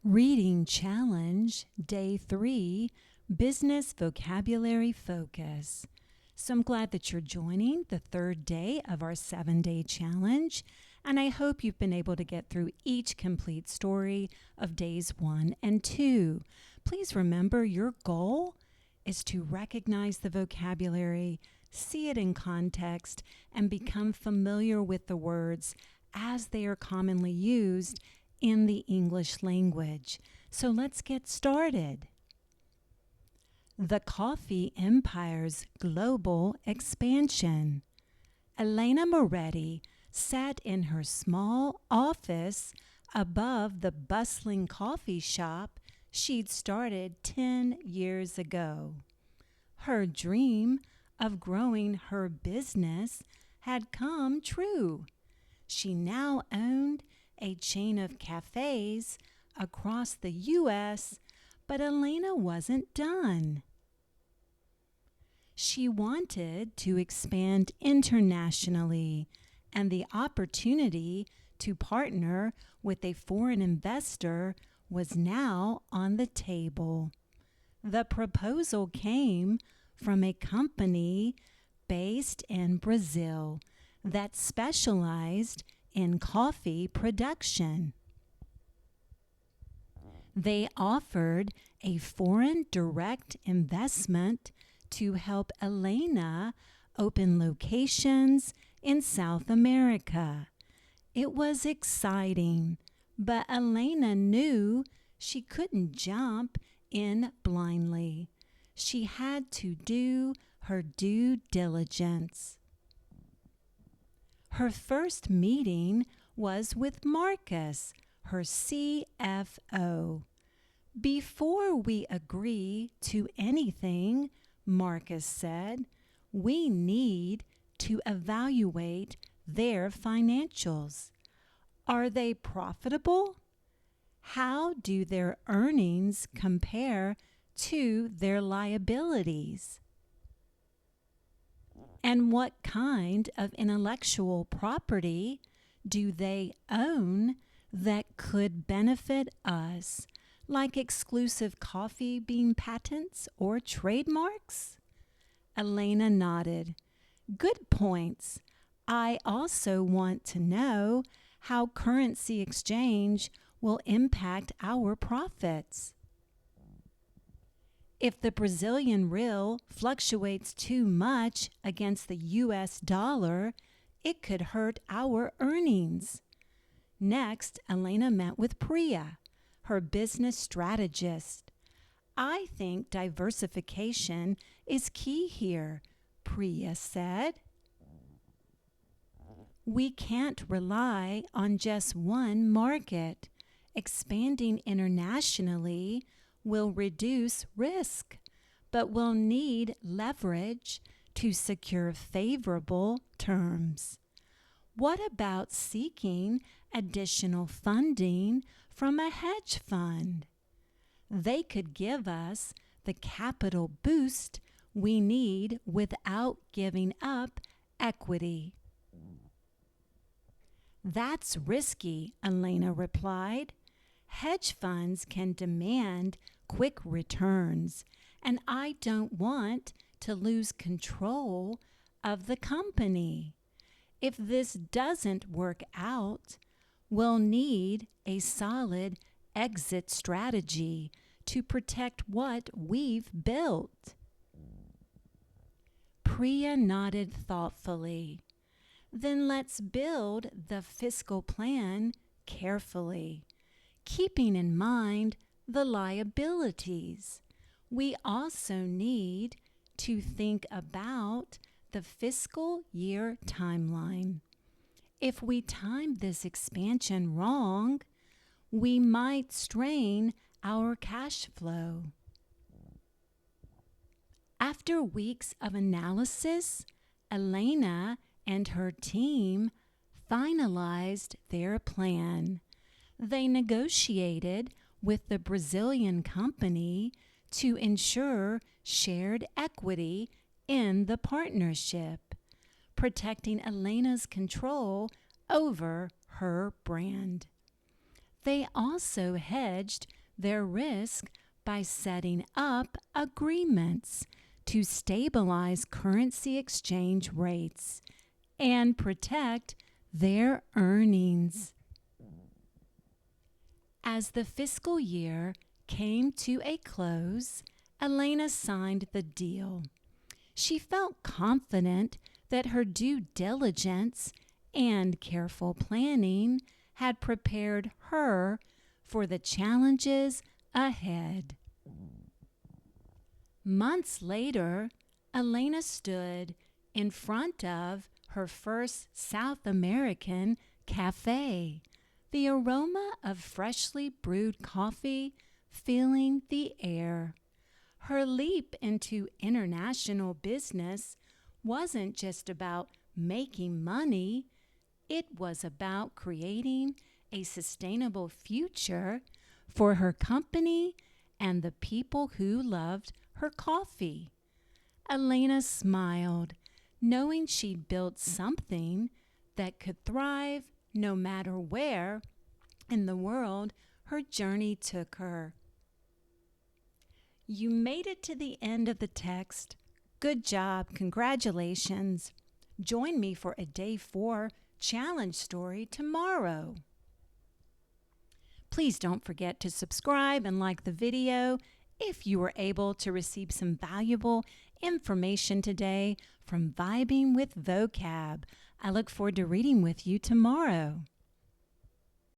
Reading Challenge, Day 3, Business Vocabulary Focus. So I'm glad that you're joining the third day of our 7-day challenge, and I hope you've been able to get through each complete story of days 1 and 2. Please remember your goal is to recognize the vocabulary, see it in context, and become familiar with the words as they are commonly used in the English language. So let's get started. The coffee empire's global expansion. Elena Moretti sat in her small office above the bustling coffee shop she'd started 10 years ago. Her dream of growing her business had come true. She now owned a chain of cafes across the U.S., but Elena wasn't done. She wanted to expand internationally, and the opportunity to partner with a foreign investor was now on the table. The proposal came from a company based in Brazil that specialized in coffee production. They offered a foreign direct investment to help Elena open locations in South America. It was exciting, but Elena knew she couldn't jump in blindly. She had to do her due diligence. Her first meeting was with Marcus, her CFO. Before we agree to anything, Marcus said, we need to evaluate their financials. Are they profitable? How do their earnings compare to their liabilities? And what kind of intellectual property do they own that could benefit us, like exclusive coffee bean patents or trademarks? Elena nodded. Good points. I also want to know how currency exchange will impact our profits. If the Brazilian real fluctuates too much against the U.S. dollar, it could hurt our earnings. Next, Elena met with Priya, her business strategist. I think diversification is key here, Priya said. We can't rely on just one market. Expanding internationally will reduce risk, but will need leverage to secure favorable terms. What about seeking additional funding from a hedge fund? They could give us the capital boost we need without giving up equity. That's risky, Elena replied. Hedge funds can demand quick returns, and I don't want to lose control of the company. If this doesn't work out, we'll need a solid exit strategy to protect what we've built. Priya nodded thoughtfully. Then let's build the fiscal plan carefully, keeping in mind the liabilities. We also need to think about the fiscal year timeline. If we time this expansion wrong, we might strain our cash flow. After weeks of analysis, Elena and her team finalized their plan. They negotiated with the Brazilian company to ensure shared equity in the partnership, protecting Elena's control over her brand. They also hedged their risk by setting up agreements to stabilize currency exchange rates and protect their earnings. As the fiscal year came to a close, Elena signed the deal. She felt confident that her due diligence and careful planning had prepared her for the challenges ahead. Months later, Elena stood in front of her first South American cafe, the aroma of freshly brewed coffee filling the air. Her leap into international business wasn't just about making money, it was about creating a sustainable future for her company and the people who loved her coffee. Elena smiled, knowing she'd built something that could thrive no matter where in the world her journey took her. You made it to the end of the text. Good job. Congratulations. Join me for a Day 4 challenge story tomorrow. Please don't forget to subscribe and like the video if you were able to receive some valuable information today from Vibing with Vocab. I look forward to reading with you tomorrow.